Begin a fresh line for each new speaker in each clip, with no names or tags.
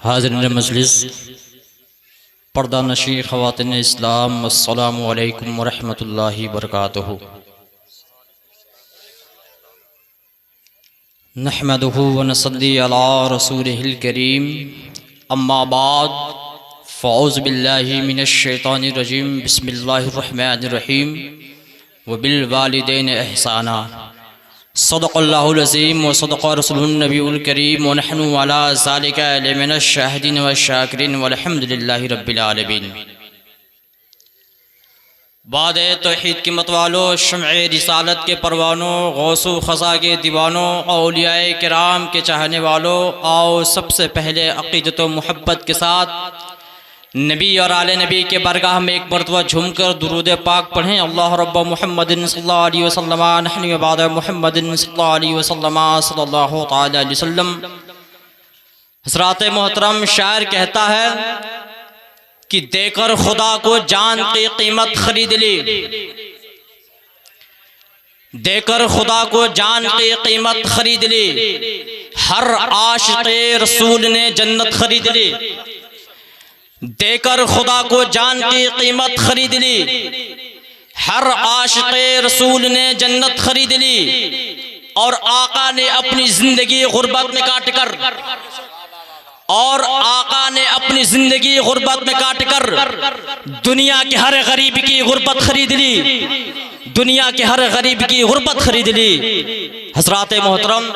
हाज़िरीन मजलिस, पर्दा नशी ख़वातीन इस्लाम, अस्सलामु अलैकुम वरहमतुल्लाहि वबरकातुहू। नहमदुहू व नसल्ली अला रसूलिहिल करीम, अम्मा बाद, फ़औज़ु बिल्लाहि मिनश शैतानिर रजीम, बिस्मिल्लाहिर रहमानिर रहीम, व बिल वालिदैन इहसाना। सदक़ल्लाहुल अज़ीम व सदक़ रसूलुन नबीयुल करीम व नहनु अला ज़ालिका लमिनश शाहिदीन व शाकिरीन वल्हम्दुलिल्लाहि रब्बिल आलमीन। बाद तौहीद की मतवालो, शम्अ रिसालत के परवानों, गौसो ख़ज़ा के दीवानों, औलियाए किराम के चाहने वालों, आओ सबसे पहले अक़ीदत व मुहब्बत के साथ नबी और आले नबी के बरगाह में एक मरतबा झूमकर दुरूद पाक पढ़ें। अल्लाह रब्ब मुहम्मदिन सल्लल्लाहु अलैहि वसल्लम नहनु बाद मुहम्मदिन सल्लल्लाहु अलैहि वसल्लम सल्लल्लाहु तआला अलैहि वसल्लम। हज़रात मोहतरम, शायर कहता है कि देकर खुदा को जान की कीमत खरीद ली, देकर खुदा को जान की कीमत खरीद ली, हर आशिक़े रसूल ने जन्नत खरीद ली। देकर खुदा को जान की कीमत खरीद ली, हर आशिक़े रसूल ने जन्नत खरीद ली। और आका ने अपनी जिंदगी गुर्बत में काट कर, और आका ने अपनी जिंदगी गुर्बत में काट कर दुनिया के हर गरीब की गुर्बत खरीद ली, दुनिया के हर गरीब की गुर्बत खरीद ली। हज़रात मोहतरम,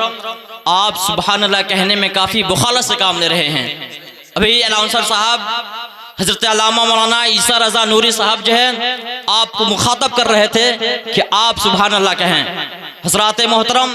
आप सुभान अल्लाह कहने में काफ़ी बुखालत से काम ले रहे हैं। अभी अलाउंसर साहब हज़रत अल्लामा मौलाना ईसा रज़ा नूरी साहब जो है आपको मुखातब कर रहे थे कि आप सुभान अल्लाह कहें। हज़रात मोहतरम,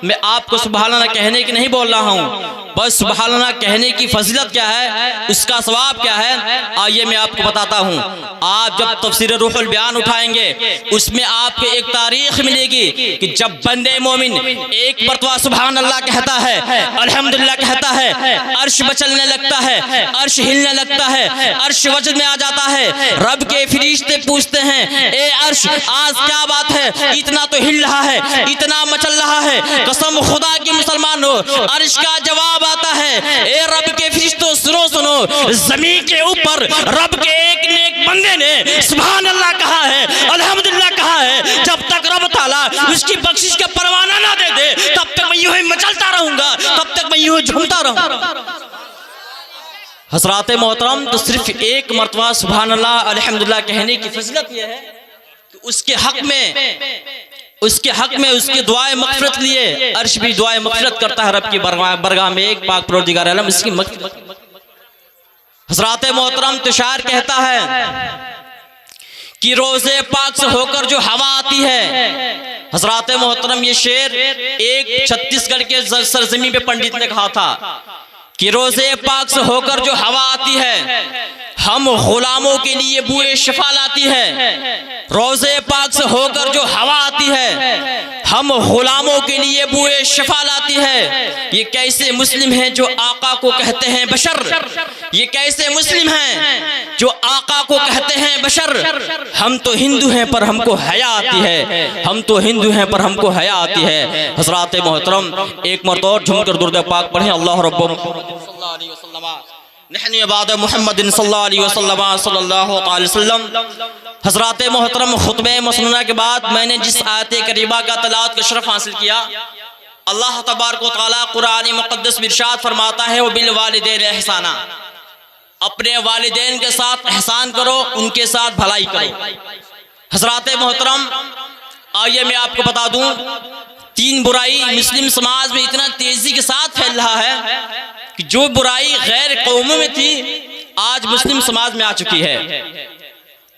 मैं आपको सुभान अल्लाह कहने की नहीं बोल रहा हूँ, बस सुभान अल्लाह कहने की फजीलत क्या है, उसका सवाब क्या है, आइए मैं आपको बताता हूँ। आप जब तफसीर रूहुल बयान उठाएंगे उसमें आपको एक तारीख मिलेगी कि जब बंदे मोमिन एक मरतबा सुभान अल्लाह कहता है, अल्हम्दुलिल्लाह कहता है, अर्श मचलने लगता है, अर्श हिलने लगता है, अर्श वजद में आ जाता है। रब के फरिश्ते पूछते हैं, ए अर्श आज क्या बात है, इतना तो हिल रहा है, इतना मचल रहा है, कसम खुदा की मुसलमान हो। अर्श का जवाब आता है, ए रब के फरिश्तों सुनो सुनो, जमीन के ऊपर रब के एक नेक बंदे ने सुभान अल्लाह कहा है, अल्हम्दुलिल्लाह कहा है। जब तक रब ताला उसकी बख्शिश का परवाना ना दे दे तब तक मैं यूं ही मचलता रहूंगा, तब तक मैं यूं ही झूमता रहूंगा। हज़रात मोहतरम, तो सिर्फ एक मरतबा सुभान अल्लाह अल्हम्दुलिल्लाह कहने की फजीलत यह है कि उसके हक में उसके दुआए मग़फ़िरत लिए अर्श भी दुआए मग़फ़िरत करता है रब की बरगाह में। एक पाक परवरदिगार आलम इसकी मग़फ़िरत। हज़रात मोहतरम, तो शायर कहता है कि रोज़े पाक से होकर जो हवा आती है। हज़रात मोहतरम, ये शेर एक छत्तीसगढ़ के सरजमीन पे पंडित ने कहा था कि रोज़े पाक से होकर जो हवा आती है हम गुलामों के लिए बुए शफा लाती है। रोज़े पाक से होकर जो हवा आती है हम गुलामों के लिए बुए शफा लाती है। ये कैसे मुस्लिम हैं जो आका को कहते हैं बशर, ये कैसे मुस्लिम हैं जो आका को कहते हैं बशर। हम तो हिंदू हैं पर हमको हया आती है, हम तो हिंदू हैं पर हमको हया आती है। हज़रात मोहतरम, एक मरतबा और झूमकर दुरूद पाक पढ़ें। अल्लाह रब्बुल सल्लल्लाहु अलैहि वसल्लम नहनु बाद मुहम्मदिन सल्लल्लाहु अलैहि वसल्लम सल्लल्लाहु अलैहि वसल्लम। हज़रात मोहतरम, खुतबे मसनूना के बाद मैंने जिस आयत करीबा का तलावत का शरफ हासिल किया, अल्लाह तबारक व तआला कुरान मुक़द्दस में इरशाद फरमाता है, वो बिल वालिदैन एहसाना, अपने वालिदैन के साथ एहसान करो, उनके साथ भलाई करो। हज़रात मोहतरम, आइए मैं आपको बता दूं, तीन बुराई मुस्लिम समाज में इतना तेजी के साथ फैल रहा है कि जो बुराई गैर कौमों में थी आज मुस्लिम समाज में आ चुकी है।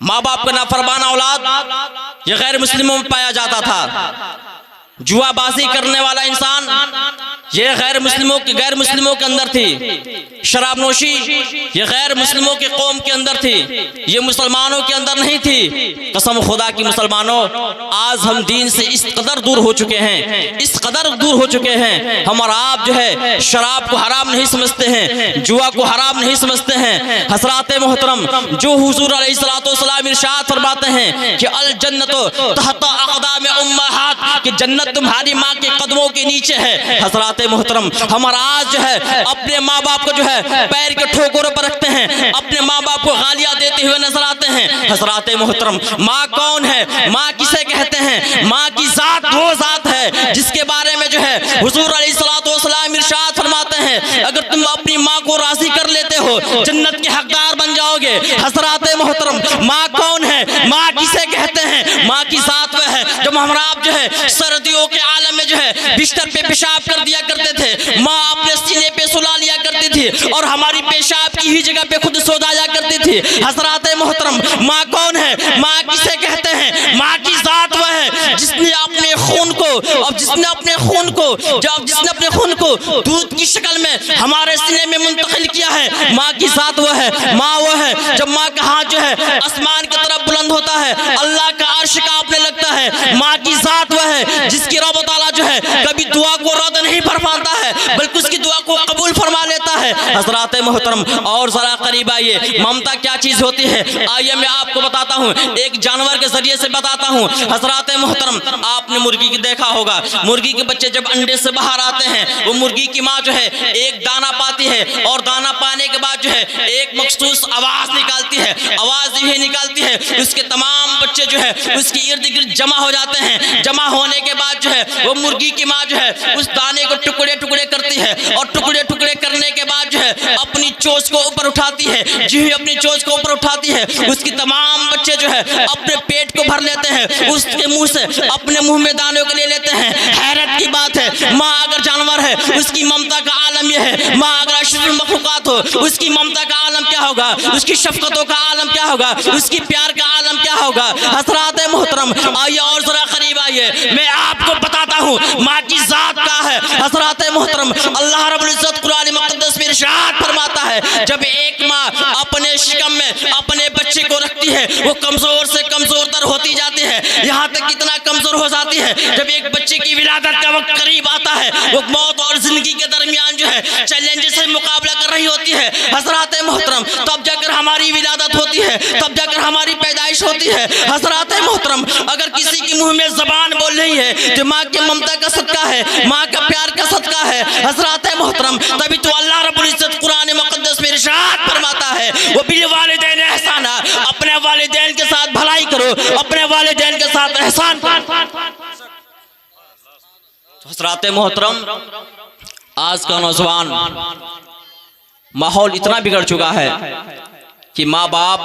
माँ बाप का नाफरमान औलाद ये गैर मुस्लिमों में पाया जाता था। जुआबाजी करने वाला इंसान ये गैर मुस्लिमों के अंदर थी। शराबनोशी ये गैर मुस्लिमों के कौम के अंदर थी, ये मुसलमानों के अंदर नहीं थी। कसम खुदा की मुसलमानों, आज हम दीन से इस कदर दूर हो चुके हैं, इस कदर दूर हो चुके हैं। हम और आप जो है शराब को हराम नहीं समझते हैं, जुआ को हराम नहीं समझते हैं। हज़रात मोहतरम, जो हुजूर अलैहिस्सलातु वस्सलाम इरशाद फरमाते हैं कि अल जन्नतो तहता अक़दाम उम्महात, कि जन्नत तुम्हारी माँ के कदमों के नीचे है। हज़रात हजरात मोहतरम हमारा आज जो है अपने माँ बाप को जो है पैर के ठोकरों पर रखते हैं, अपने माँ बाप को गालियां देते हुए नजर आते हैं। हजरात मोहतरम माँ कौन है, माँ किसे कहते हैं? माँ की जात वो जात है जिसके बारे में जो है हुजूर अलैहिस्सलातु वस्सलाम इरशाद फरमाते हैं, अगर तुम अपनी माँ को राजी कर लेते हो जन्नत के हकदार बन जाओगे। हजरात मोहतरम माँ कौन है, माँ किसे कहते हैं? माँ की जात वह है जब हमारा आप जो है सर्दियों के आलम में जो है बिस्तर पे पेशाब कर दिया करते थे, माँ अपने सीने पे सुला लिया करती थी और हमारी पेशाब की ही जगह पे खुद सो जाया करती थी। हजरात मोहतरम माँ कौन है, माँ किसे कहते हैं? माँ की जात वह है जिसने अपने खून को दूध की शक्ल में हमारे सीने में मुंतकिल किया है। माँ की जात वह है, माँ वो है जब माँ का हाथ जो है आसमान की तरफ बुलंद होता है, अल्लाह का अर्श कांपने लगता है। माँ की जात वह है जिसकी रब ताला जो है कभी दुआ को रद्द नहीं फरमाता है बल्कि उसकी दुआ को कबूल फरमा लेता है। हजरात मोहतरम और जरा करीब आइए, ममता क्या चीज होती है आइए मैं आपको बताता हूँ, एक जानवर के जरिए से बताता हूँ। हजरात मोहतरम आपने मुर्गी की देखा होगा, मुर्गी के बच्चे जब अंडे से बाहर आते हैं वो मुर्गी की माँ जो है एक दाना पाती है और दाना पाने के बाद जो है एक मखसूस आवाज निकालती है, आवाज ये निकालती है उसके तमाम बच्चे जो है उसकी इर्द गिर्द जमा हो जाते हैं। जमा होने के बाद जो है वो मुर्गी की माँ जो है उस दाने को टुकड़े टुकड़े करती है और टुकड़े टुकड़े करने के बाद जो है अपनी चोंच को ऊपर उठाती है। जी अपनी चोंच को ऊपर उठाती है उसकी तमाम बच्चे जो है अपने पेट को भर लेते हैं, उसके मुंह से अपने मुंह में दाने को ले लेते हैं। हैरत की बात है, माँ अगर जानवर है उसकी ममता का आलम यह है, माँ अगर अशरफुल मखलूकात हो उसकी ममता का आलम क्या होगा, उसकी शफकतों का आलम क्या होगा, उसकी प्यार का आलम क्या होगा। हजरात मोहतरम आइए और जरा करीब आइए, मैं आपको बताता हूँ माँ की जात क्या है। हजरात मोहतरम अल्लाह रब्बुल इज्जत कुरान मुक़द्दस में इरशाद फरमाता है, जब एक माँ अपने शिकम में अपने बच्चे को रखती है वो कमजोर से कमजोर तर होती जाती है, यहाँ तक कितना कमजोर हो जाती है जब एक बच्चे की विलादत का वक्त करीब आता है वो मौत और जिंदगी के दरमियान जो है चैलेंज से मुकाबला कर रही होती है। हजरात मोहतरम तब जाकर हमारी विलादत होती है, तब जाकर हमारी पैदाइश होती है। हजरात मोहतरम अगर किसी की मुंह में जबान बोल रही है तो माँ की ममता का सदका है, माँ का प्यार का सदका है। हजरात मोहतरम तभी तो अल्लाह रब्बुल इज्जत कुरान मुक़द्दस में इरशाद फरमाता है वो बिल वालिदैन एहसाना, अपने वालिदैन के साथ भलाई करो, अपने वालिदैन के साथ एहसान करो। हजरात मोहतरम आज का नौजवान माहौल इतना बिगड़ चुका है कि माँ बाप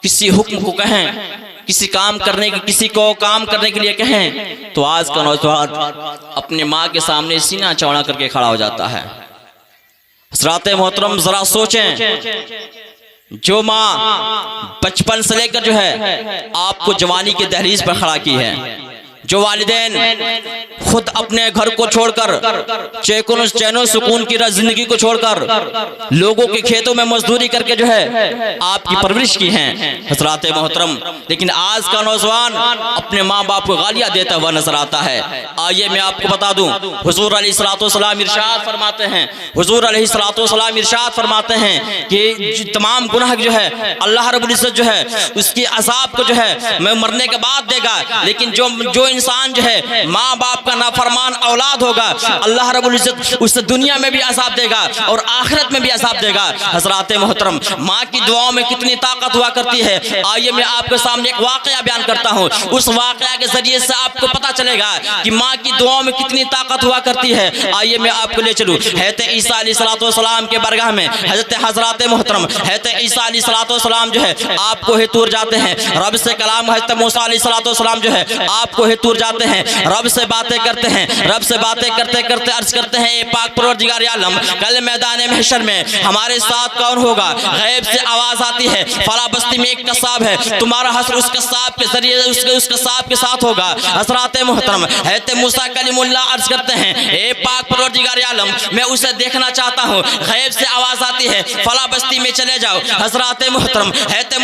किसी हुक्म को कहें, किसी काम करने की किसी को काम करने के लिए कहें तो आज का नौजवान अपने माँ के सामने सीना चौड़ा करके खड़ा हो जाता है। हजरात मोहतरम जरा सोचें, जो माँ बचपन से लेकर जो है आपको जवानी के दहलीज पर खड़ा की है, जो वालिदैन खुद अपने घर को छोड़कर चैनो सुकून की जिंदगी को छोड़कर लोगों के खेतों में मजदूरी करके जो है आपकी परवरिश की है। हजरात मोहतरम लेकिन आज का नौजवान अपने माँ बाप को गालियां देता हुआ नजर आता है। आइए मैं आपको बता दूं, हुजूर अलैहिस्सलातु वस्सलाम इरशाद फरमाते हैं, हुजूर अलैहिस्सलातु वस्सलाम इरशाद फरमाते हैं कि तमाम गुनाह जो है अल्लाह रब्बुल इज्जत जो है उसकी अज़ाब को जो है मैं मरने के बाद देगा, लेकिन जो इंसान जो है माँ बाप का नाफरमान औलाद होगा अल्लाह रब्बुल इज्जत उसे दुनिया में भी अज़ाब देगा और आखिरत में भी अज़ाब देगा। हजरात मोहतरम माँ की दुआओं में कितनी ताकत हुआ करती है, आइए मैं आपके सामने एक वाकया बयान करता हूँ, उस वाकया के जरिए से आपको पता चलेगा कि माँ की दुआओं में कितनी ताकत हुआ करती है। आइए मैं आपको ले चलूँ हज़रत ईसा अलैहिस्सलाम के बरगाह में। हजरात मोहतरम हज़रत ईसा अलैहिस्सलाम जो है आपको हे तूर जाते हैं, रब से कलाम हज़रत मूसा अलैहिस्सलाम जो है आपको हे तूर जाते हैं, रब से बातें करते हैं, रब से बातें करते करते अर्ज करते हैं पाक परवरदिगार आलम कल मैदान महशर में हमारे साथ कौन होगा। गैब से आवाज आती है फला बस्ती में एक कसाब है, तुम्हारा हश्र उस कसाब के जरिए उस कसाब के साथ होगा। हजरात मोहतरम हज़रत मूसा कलीमुल्लाह अर्ज करते हैं ए पाक परवरदिगार आलम मैं उसे देखना चाहता हूँ। गैब से आवाज आती है फला बस्ती में चले जाओ। हजरात मोहतरम हज़रत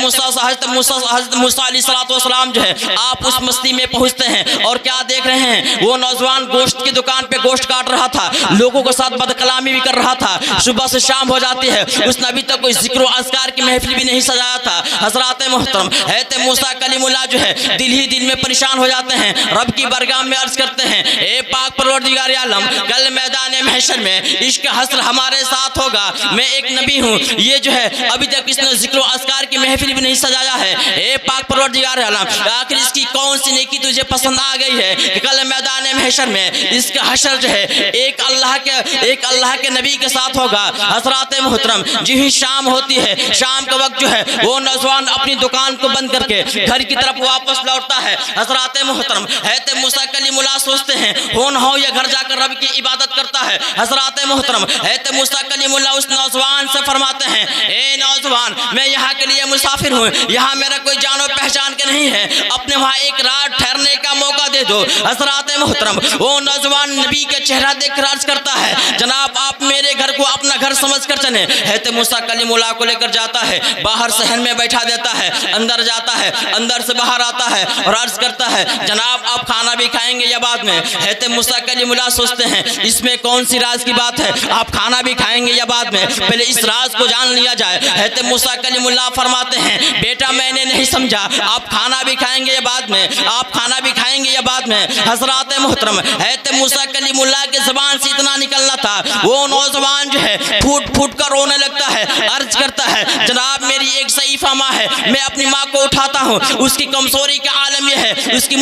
मूसा अलैहिस्सलाम जो है आप उस बस्ती में पहुँचते हैं, और क्या देख रहे हैं, वो नौजवान गोश्त की दुकान पे गोश्त काट रहा था, लोगों के साथ बदकलामी भी कर रहा था। सुबह से शाम हो जाती है, उसने अभी तक कोई जिक्र अस्कार की महफिल भी नहीं सजाया था। हज़रात मोहतरम हज़रत मूसा कलीमुल्लाह जो है दिल ही दिल में परेशान हो जाते हैं, रब की बारगाह में अर्ज करते हैं, ए पाक परवरदिगार आलम, कल मैदान महशर में इश्क हस्र हमारे साथ होगा। मैं एक नबी हूँ, ये जो है अभी तक इसने जिक्र अस्कार की महफिल भी नहीं सजाया है। ए पाक परवरदिगार आलम, आखिर इसकी कौन सी नेकी तुझे पसंद आ गई है कि कल मैदान महशर में इसका हशर जो है एक अल्लाह के नबी के साथ होगा। हज़रात मोहतरम जी ही शाम होती है, शाम का वक्त जो है वो नौजवान अपनी दुकान को बंद करके घर की तरफ वापस लौटता है। हज़रात मोहतरम हज़रत मूसा कलीमुल्लाह सोचते हैं हो न हो ये घर जाकर रब की इबादत करता है। हज़रात मोहतरम हज़रत मूसा कलीमुल्लाह उस नौजवान से फरमाते हैं, ए नौजवान, मैं यहाँ के लिए मुसाफिर हूँ, यहाँ मेरा कोई जानो पहचान के नहीं है, अपने वहाँ एक रात ठहरने का मौका दे दो। हज़रात मोहतरम वो नौजवान नबी का चेहरा देख कर अर्ज करता है, जनाब आप मेरे घर को अपना घर समझ कर चले। हज़रत मूसा कलीमुल्लाह को लेकर जाता है, बाहर सहन में बैठा देता है, अंदर जाता है, अंदर से बाहर आता है और अर्ज करता है, जनाब आप खाना भी खाएंगे या बाद में? हज़रत मूसा कलीमुल्लाह सोचते हैं इसमें कौन सी राज की बात है, आप खाना भी खाएंगे या बाद में, पहले इस राज को जान लिया जाए। हज़रत मूसा कलीमुल्लाह फरमाते हैं, बेटा मैंने नहीं समझा, आप खाना भी खाएंगे या बाद में, आप खाना भी खाएंगे या बाद में? हज़रात मोहतरम हज़रत मूसा कलीमुल्लाह के ज़बान से इतना निकलना था, वो नौजवान जो है फूट फूट कर रोने लगता है, अर्ज करता है, जनाब मेरी एक ज़ईफ़ा माँ है, मैं अपनी माँ को उठाता हूँ, उसकी कमज़ोरी का आलम यह है, उसके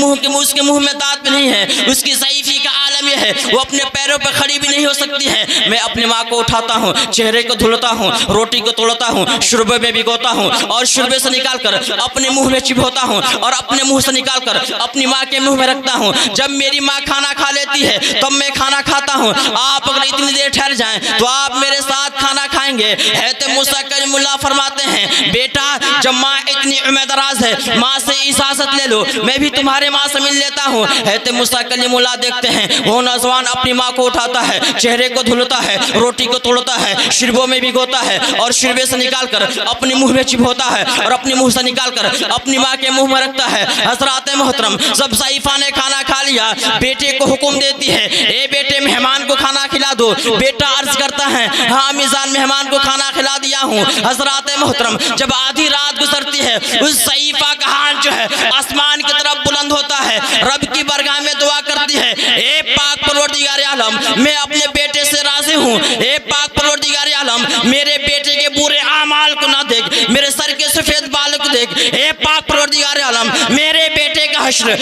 मुँह में दांत भी नहीं है, उसकी ज़ईफ़ी का आलम यह है, वो अपने पैरों पर खड़ी भी नहीं हो सकती है। मैं अपनी माँ को उठाता हूँ, चेहरे को धुलता हूँ, रोटी को तोड़ता हूँ, शुरबे में भिगोता हूँ और शुरबे से निकाल कर अपने मुँह में चिबोता हूँ और अपने मुँह से निकाल कर अपनी माँ के मुँह में रखता हूँ। जब मेरी माँ खाना खा लेती है तब मैं खाना खाता हूँ, आप अगर इतनी देर ठहर जाएं तो आप मेरे साथ खाना खाएंगे। हज़रत मूसा कलीमुल्लाह फरमाते हैं, बेटा जब माँ इतनी उम्मीदराज है, माँ से इजाज़त ले लो, मैं भी तुम्हारे माँ से मिल लेता हूँ। हज़रत मूसा कलीमुल्लाह देखते हैं वो नौजवान अपनी माँ को उठाता है, चेहरे को धुलता है, रोटी को तोड़ता है, शिरबों में भिगोता है और शिरबे से निकाल कर अपने मुँह में चिबोता है और अपने मुँह से निकाल कर अपनी माँ के मुँह में रखता है। हज़रात मोहतरम जब ज़ईफ़ा ने खाना खा लिया, बेटे को हुक्म देती है, ए बेटे मेहमान को खाना खिला दो। बेटा अर्ज करता है, हाँ मिजान मेहमान को खाना खिला दिया हूँ। हज़रात मोहतरम जब आधी रात गुजरती है, उस ज़ईफ़ा का हाथ जो है आसमान की तरफ बुलंद होता है, रब की बारगाह में दुआ करती है, ए पाक परवरदिगार आलम, मैं अपने बेटे से राज़ी हूँ। ए पाक परवरदिगार आलम, मेरे बेटे के बुरे आमाल को ना देख, मेरे सर के सफ़ेद बाल को देख। ए पाक परवरदिगार आलम, मेरे बेटे का हश्र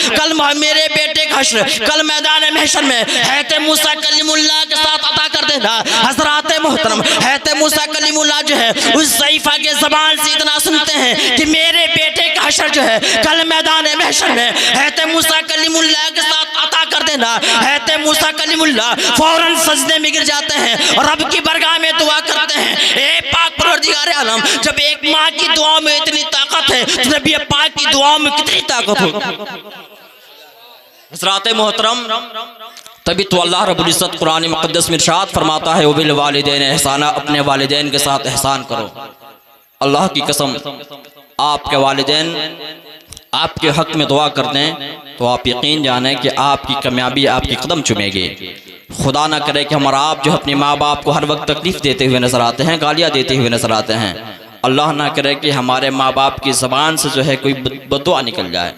कल मैदान महशर में हज़रत मूसा कलीमुल्लाह के साथ अता कर देना। हज़रात मोहतरम हज़रत मूसा कलीमुल्लाह जो है उस ज़ईफ़ा के ज़बान से इतना सुनते हैं कि मेरे बेटे का हश्र जो है कल मैदान महशर में हज़रत मूसा कलीमुल्लाह के साथ अता कर देना। हज़रत मूसा कलीमुल्लाह फौरन सजदे में गिर जाते हैं और रब की बारगाह में दुआ करते हैं, ए पाक परवरदिगार आलम, जब एक माँ की दुआ में इतनी ताकत है तो नबी पाक की दुआ में कितनी ताकत होगी। हज़रात मोहतरम तभी तो अल्लाह रब्बुल इज़्ज़त कुरान मुक़द्दस में इरशाद फरमाता है, वबिल वालिदैन एहसाना, अपने वालिदैन के साथ एहसान करो। अल्लाह की कसम आपके वालिदैन आपके हक़ में दुआ कर दें तो आप यकीन जानें कि आपकी कामयाबी आपकी कदम चूमेगी। खुदा ना करे कि हमारा आप जो अपने माँ बाप को हर वक्त तकलीफ़ देते हुए नज़र आते हैं, गालियाँ देते हुए नज़र आते हैं। अल्लाह ना करे कि हमारे माँ बाप की ज़बान से जो है कोई बद्दुआ निकल जाए।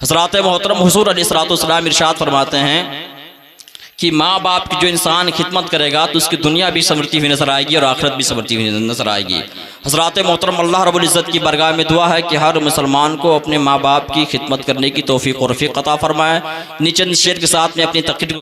हज़रात मोहतरम हुज़ूर अलैहिस्सलाम इरशाद फरमाते हैं कि माँ बाप की जो इंसान खिदमत करेगा तो उसकी दुनिया भी संवरती हुई नज़र आएगी और आखिरत भी संवरती हुई नज़र आएगी। हज़रात मोहतरम अल्लाह रब्बुल इज़्ज़त की बारगाह में दुआ है कि हर मुसलमान को अपने माँ बाप की खिदमत करने की तौफ़ीक़ और रफ़ीक़ अता फ़रमाए। नीचे शेर के साथ में अपनी तक़रीर